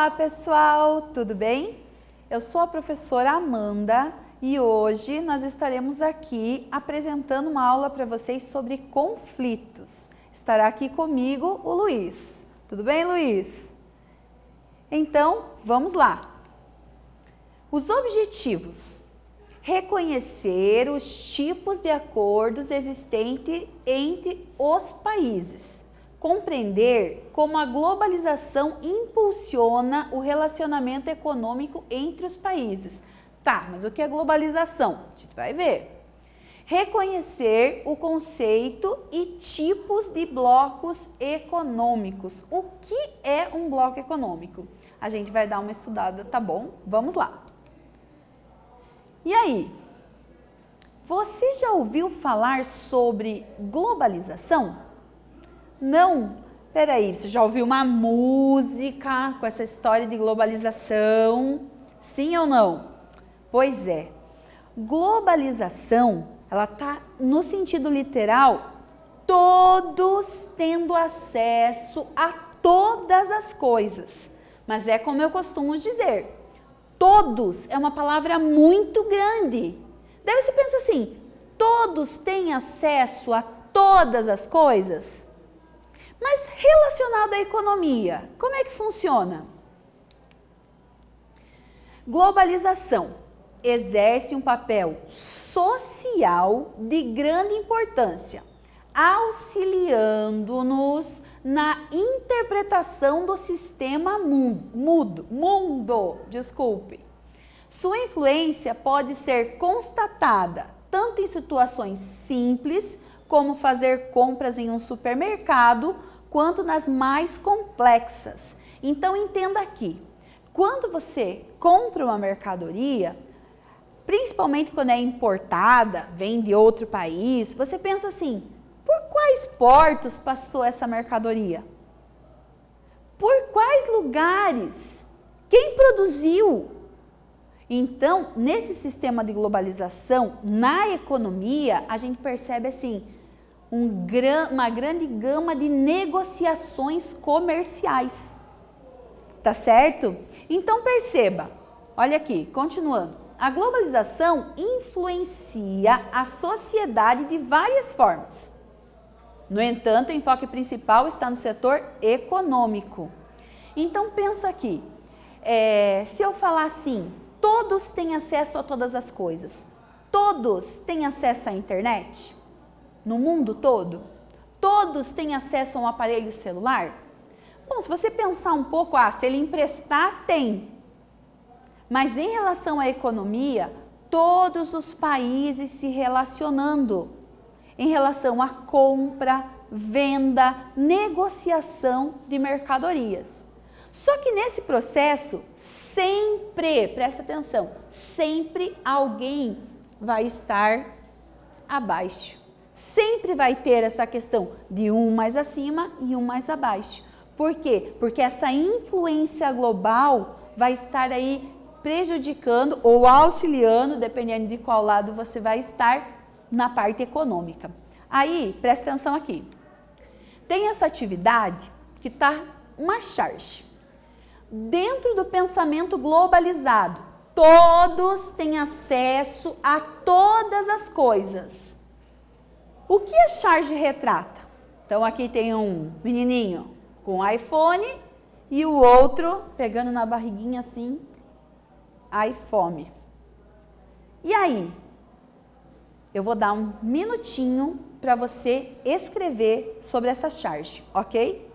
Olá pessoal, tudo bem? Eu sou a professora Amanda e hoje nós estaremos aqui apresentando uma aula para vocês sobre conflitos. Estará aqui comigo o Luiz. Tudo bem, Luiz? Então, vamos lá. Os objetivos. Reconhecer os tipos de acordos existentes entre os países. Compreender como a globalização impulsiona o relacionamento econômico entre os países. Tá, mas o que é globalização? A gente vai ver. Reconhecer o conceito e tipos de blocos econômicos. O que é um bloco econômico? A gente vai dar uma estudada, tá bom? Vamos lá. E aí? Você já ouviu falar sobre globalização? Não? Peraí, você já ouviu uma música com essa história de globalização? Sim ou não? Pois é. Globalização, ela tá no sentido literal, todos tendo acesso a todas as coisas. Mas é como eu costumo dizer, todos é uma palavra muito grande. Daí você pensa assim, todos têm acesso a todas as coisas? Mas relacionado à economia, como é que funciona? Globalização exerce um papel social de grande importância, auxiliando-nos na interpretação do sistema mundo. Sua influência pode ser constatada tanto em situações simples, como fazer compras em um supermercado, quanto nas mais complexas. Então entenda aqui, quando você compra uma mercadoria, principalmente quando é importada, vem de outro país, você pensa assim, por quais portos passou essa mercadoria? Por quais lugares? Quem produziu? Então, nesse sistema de globalização, na economia, a gente percebe assim, uma grande gama de negociações comerciais, tá certo? Então perceba, olha aqui, continuando, a globalização influencia a sociedade de várias formas. No entanto, o enfoque principal está no setor econômico. Então pensa aqui, se eu falar assim, todos têm acesso a todas as coisas, todos têm acesso à internet? No mundo todo? Todos têm acesso a um aparelho celular? Bom, se você pensar um pouco, se ele emprestar, tem. Mas em relação à economia, todos os países se relacionando em relação à compra, venda, negociação de mercadorias. Só que nesse processo, sempre, presta atenção, sempre alguém vai estar abaixo. Sempre vai ter essa questão de um mais acima e um mais abaixo. Por quê? Porque essa influência global vai estar aí prejudicando ou auxiliando, dependendo de qual lado você vai estar, na parte econômica. Aí, presta atenção aqui. Tem essa atividade que está uma charge. Dentro do pensamento globalizado, todos têm acesso a todas as coisas. O que a charge retrata? Então aqui tem um menininho com iPhone e o outro pegando na barriguinha assim, iPhone. E aí? Eu vou dar um minutinho para você escrever sobre essa charge, ok?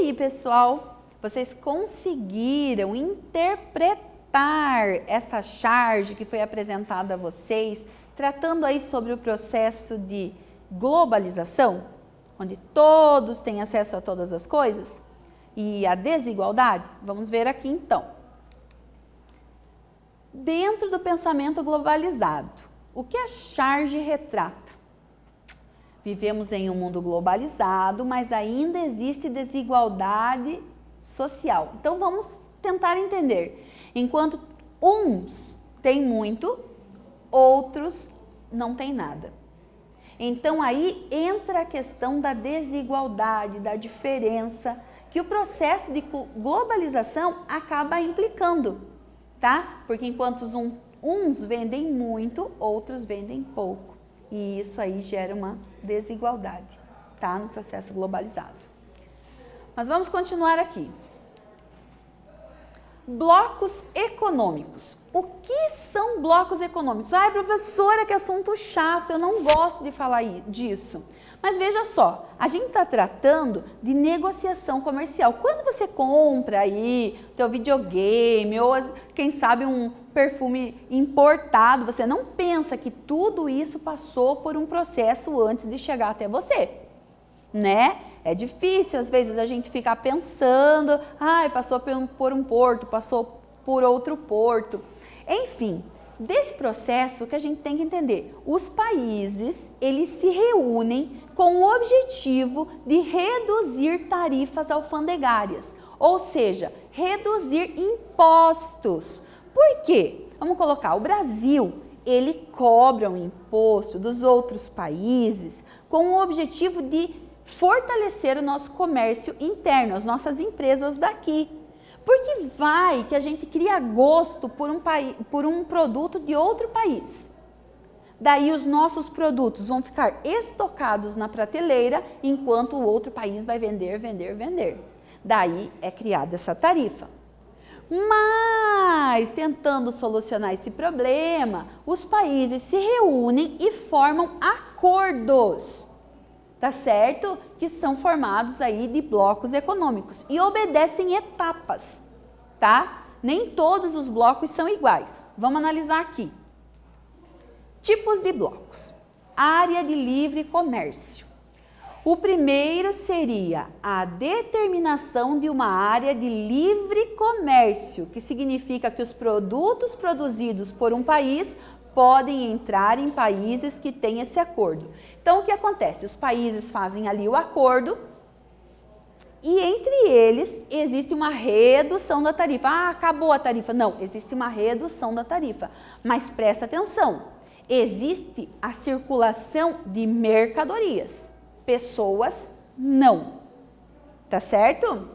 aí, pessoal? Vocês conseguiram interpretar essa charge que foi apresentada a vocês, tratando aí sobre o processo de globalização, onde todos têm acesso a todas as coisas? E a desigualdade? Vamos ver aqui então. Dentro do pensamento globalizado, o que a charge retrata? Vivemos em um mundo globalizado, mas ainda existe desigualdade social. Então vamos tentar entender. Enquanto uns têm muito, outros não têm nada. Então aí entra a questão da desigualdade, da diferença, que o processo de globalização acaba implicando, tá? Porque enquanto uns vendem muito, outros vendem pouco. E isso aí gera uma desigualdade, tá? No processo globalizado. Mas vamos continuar aqui. Blocos econômicos. O que são blocos econômicos? Ai, professora, que assunto chato, eu não gosto de falar disso. Mas veja só, a gente está tratando de negociação comercial. Quando você compra aí teu videogame ou quem sabe um perfume importado, você não pensa que tudo isso passou por um processo antes de chegar até você, né? É difícil às vezes a gente ficar pensando, ai, passou por um porto, passou por outro porto. Enfim, desse processo que a gente tem que entender, os países, eles se reúnem com o objetivo de reduzir tarifas alfandegárias, ou seja, reduzir impostos. Por quê? Vamos colocar, o Brasil, ele cobra um imposto dos outros países com o objetivo de fortalecer o nosso comércio interno, as nossas empresas daqui. Porque vai que a gente cria gosto por um produto de outro país. Daí os nossos produtos vão ficar estocados na prateleira, enquanto o outro país vai vender, vender, vender. Daí é criada essa tarifa. Mas, tentando solucionar esse problema, os países se reúnem e formam acordos, tá certo? Que são formados aí de blocos econômicos e obedecem etapas, tá? Nem todos os blocos são iguais. Vamos analisar aqui. Tipos de blocos. Área de livre comércio. O primeiro seria a determinação de uma área de livre comércio, que significa que os produtos produzidos por um país podem entrar em países que têm esse acordo. Então, o que acontece? Os países fazem ali o acordo e entre eles existe uma redução da tarifa. Ah, acabou a tarifa. Não, existe uma redução da tarifa. Mas presta atenção, existe a circulação de mercadorias. Pessoas, não. Tá certo?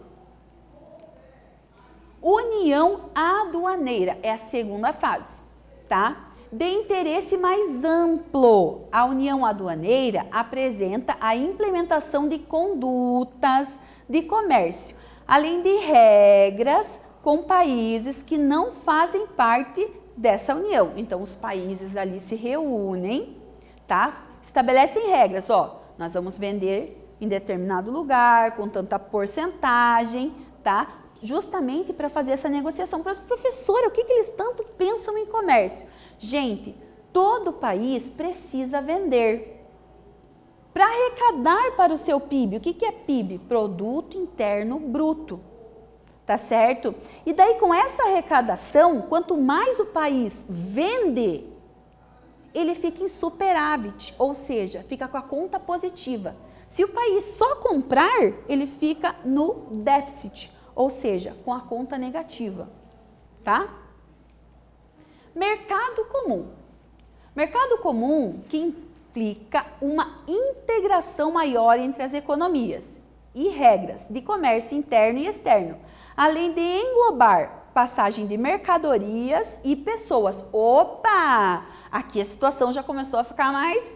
União aduaneira é a segunda fase, tá? De interesse mais amplo, a união aduaneira apresenta a implementação de condutas de comércio, além de regras com países que não fazem parte dessa união. Então, os países ali se reúnem, tá? Estabelecem regras, ó, nós vamos vender em determinado lugar, com tanta porcentagem, tá? Justamente para fazer essa negociação. Professora, o que eles tanto pensam em comércio? Gente, todo país precisa vender para arrecadar para o seu PIB. O que é PIB? Produto Interno Bruto, tá certo? E daí com essa arrecadação, quanto mais o país vende, ele fica em superávit, ou seja, fica com a conta positiva. Se o país só comprar, ele fica no déficit, ou seja, com a conta negativa, tá? Mercado comum. Mercado comum que implica uma integração maior entre as economias e regras de comércio interno e externo, além de englobar passagem de mercadorias e pessoas. Opa! Aqui a situação já começou a ficar mais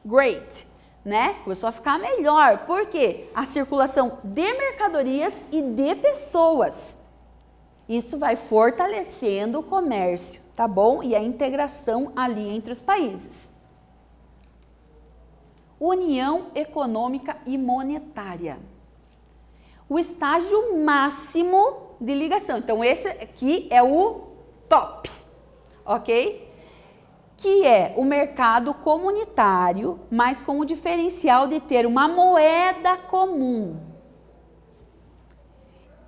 great, né? Começou a ficar melhor. Por quê? A circulação de mercadorias e de pessoas. Isso vai fortalecendo o comércio, tá bom? E a integração ali entre os países. União econômica e monetária. o estágio máximo de ligação. Então, esse aqui é o top, ok? Que é o mercado comunitário, mas com o diferencial de ter uma moeda comum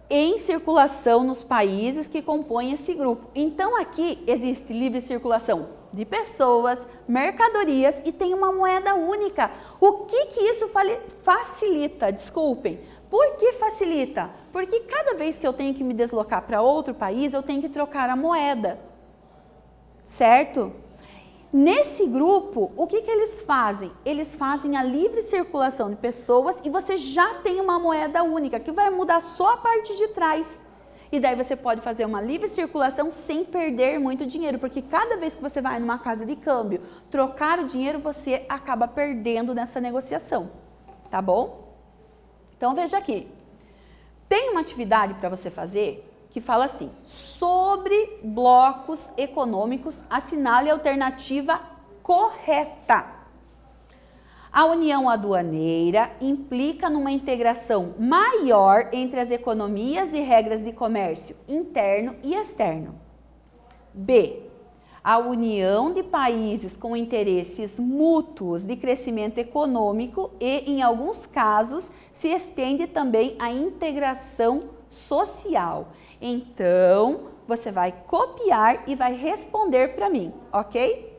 em circulação nos países que compõem esse grupo. Então, aqui existe livre circulação de pessoas, mercadorias e tem uma moeda única. O que isso facilita? Desculpem. Por que facilita? Porque cada vez que eu tenho que me deslocar para outro país, eu tenho que trocar a moeda, certo? Nesse grupo, o que eles fazem? Eles fazem a livre circulação de pessoas e você já tem uma moeda única, que vai mudar só a parte de trás. E daí você pode fazer uma livre circulação sem perder muito dinheiro, porque cada vez que você vai numa casa de câmbio trocar o dinheiro, você acaba perdendo nessa negociação, tá bom? Então veja aqui, tem uma atividade para você fazer que fala assim, sobre blocos econômicos, assinale a alternativa correta. A união aduaneira implica numa integração maior entre as economias e regras de comércio interno e externo. B. A união de países com interesses mútuos de crescimento econômico e, em alguns casos, se estende também à integração social. Então, você vai copiar e vai responder para mim, ok?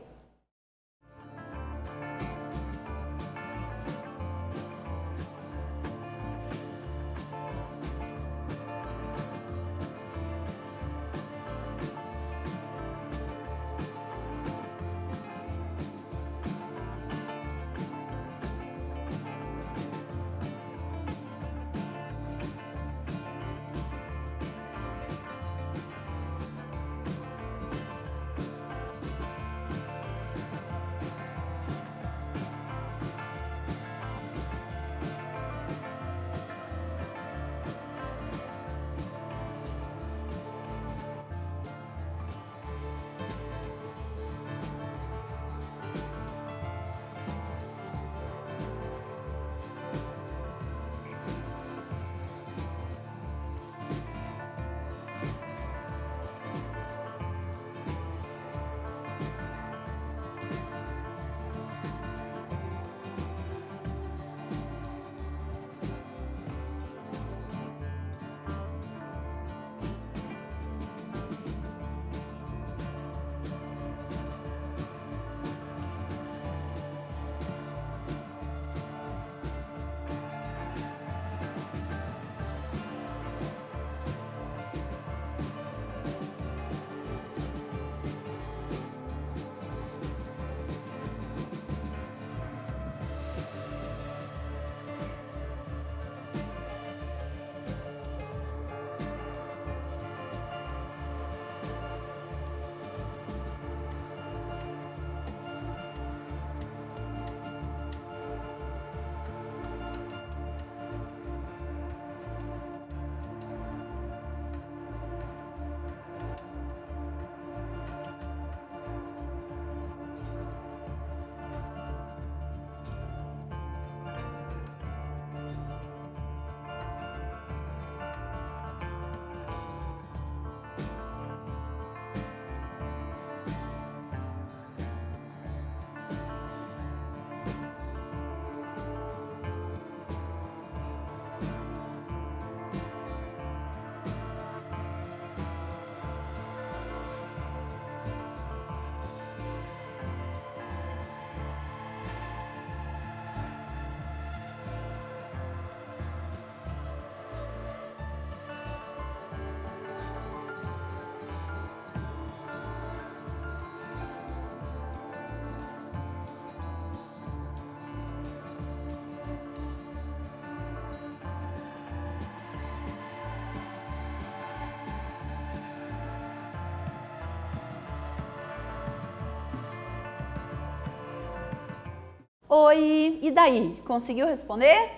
Oi, e daí? Conseguiu responder?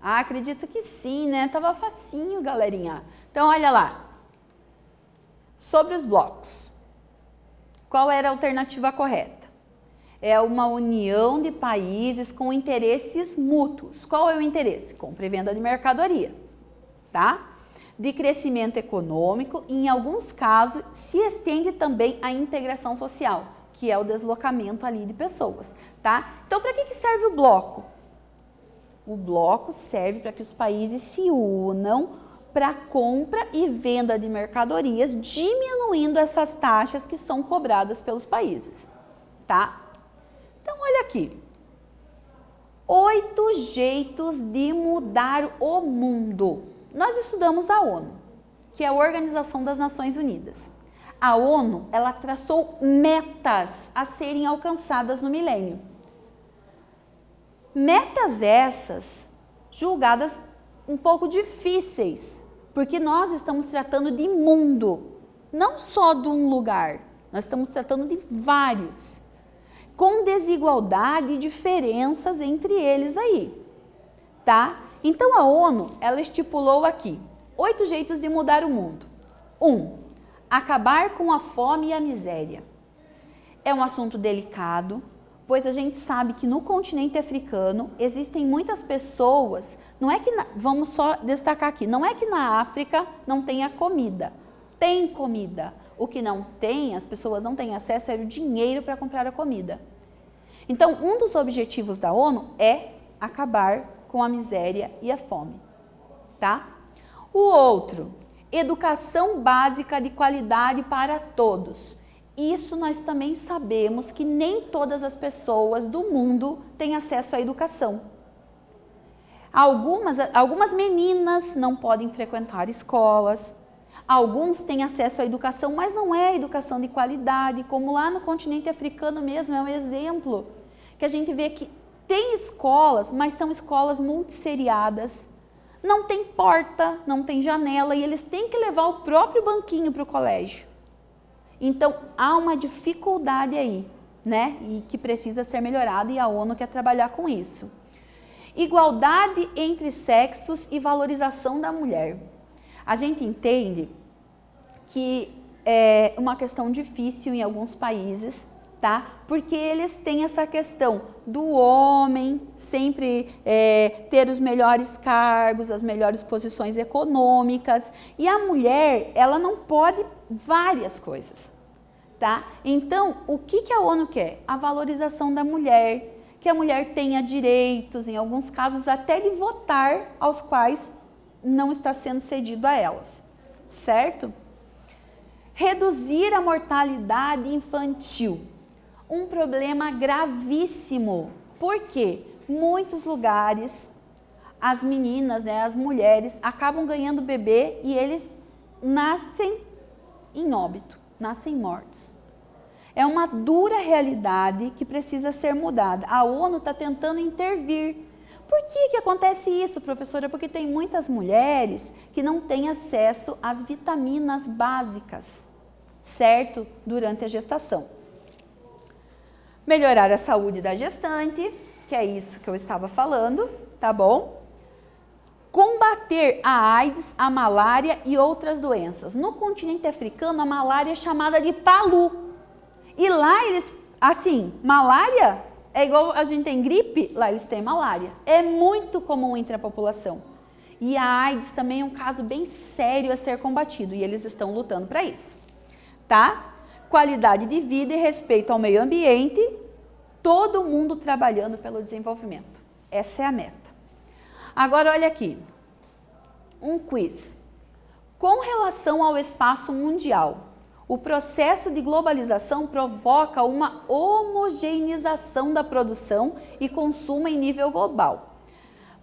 Ah, acredito que sim, né? Tava facinho, galerinha. Então, olha lá. Sobre os blocos. Qual era a alternativa correta? É uma união de países com interesses mútuos. Qual é o interesse? Compra e venda de mercadoria. tá? De crescimento econômico e, em alguns casos, se estende também à integração social, que é o deslocamento ali de pessoas, tá? Então, para que serve o bloco? O bloco serve para que os países se unam para compra e venda de mercadorias, diminuindo essas taxas que são cobradas pelos países, tá? Então, olha aqui. 8 jeitos de mudar o mundo. Nós estudamos a ONU, que é a Organização das Nações Unidas. A ONU, ela traçou metas a serem alcançadas no milênio. Metas essas julgadas um pouco difíceis, porque nós estamos tratando de mundo, não só de um lugar, nós estamos tratando de vários, com desigualdade e diferenças entre eles aí, tá? Então, a ONU, ela estipulou aqui 8 jeitos de mudar o mundo. 1. Acabar com a fome e a miséria. É um assunto delicado, pois a gente sabe que no continente africano existem muitas pessoas, não é que, vamos só destacar aqui, não é que na África não tenha comida, tem comida. O que não tem, as pessoas não têm acesso é o dinheiro para comprar a comida. Então, um dos objetivos da ONU é acabar com a miséria e a fome, tá? O outro, educação básica de qualidade para todos. Isso nós também sabemos que nem todas as pessoas do mundo têm acesso à educação. Algumas meninas não podem frequentar escolas, alguns têm acesso à educação, mas não é educação de qualidade, como lá no continente africano mesmo, é um exemplo, que a gente vê que tem escolas, mas são escolas multisseriadas, não tem porta, não tem janela e eles têm que levar o próprio banquinho para o colégio. Então, há uma dificuldade aí, né? E que precisa ser melhorada e a ONU quer trabalhar com isso. Igualdade entre sexos e valorização da mulher. A gente entende que é uma questão difícil em alguns países, tá? Porque eles têm essa questão do homem sempre ter os melhores cargos, as melhores posições econômicas, e a mulher, ela não pode várias coisas, tá? Então, o que a ONU quer? A valorização da mulher, que a mulher tenha direitos, em alguns casos até de votar, aos quais não está sendo cedido a elas, certo? Reduzir a mortalidade infantil. Um problema gravíssimo, porque muitos lugares as meninas, né, as mulheres acabam ganhando bebê e eles nascem em óbito, nascem mortos. É uma dura realidade que precisa ser mudada. A ONU está tentando intervir. Por que acontece isso, professora? Porque tem muitas mulheres que não têm acesso às vitaminas básicas, certo? Durante a gestação. Melhorar a saúde da gestante, que é isso que eu estava falando, tá bom? Combater a AIDS, a malária e outras doenças. No continente africano, a malária é chamada de palu. E lá eles, assim, malária é igual a gente tem gripe, lá eles têm malária. É muito comum entre a população. E a AIDS também é um caso bem sério a ser combatido e eles estão lutando para isso, tá? Qualidade de vida e respeito ao meio ambiente, todo mundo trabalhando pelo desenvolvimento. Essa é a meta. Agora, olha aqui, um quiz. Com relação ao espaço mundial, o processo de globalização provoca uma homogeneização da produção e consumo em nível global.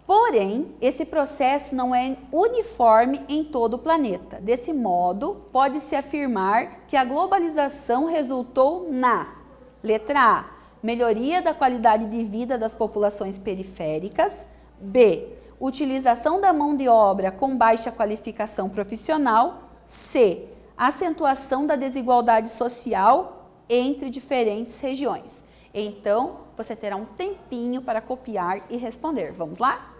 Porém, esse processo não é uniforme em todo o planeta. Desse modo, pode-se afirmar que a globalização resultou na letra A, melhoria da qualidade de vida das populações periféricas, B, utilização da mão de obra com baixa qualificação profissional, C, acentuação da desigualdade social entre diferentes regiões. Então, você terá um tempinho para copiar e responder. Vamos lá?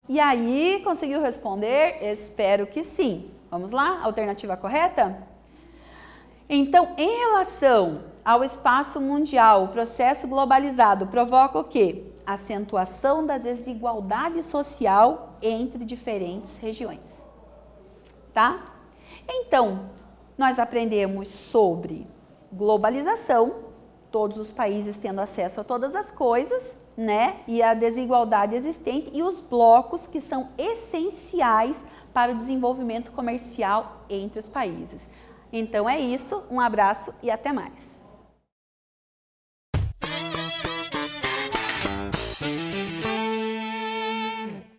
E aí, conseguiu responder? Espero que sim. Vamos lá? Alternativa correta? Então, em relação ao espaço mundial, o processo globalizado provoca o quê? Acentuação da desigualdade social entre diferentes regiões. Tá? Então, nós aprendemos sobre globalização, todos os países tendo acesso a todas as coisas, né? E a desigualdade existente e os blocos que são essenciais para o desenvolvimento comercial entre os países. Então é isso, um abraço e até mais.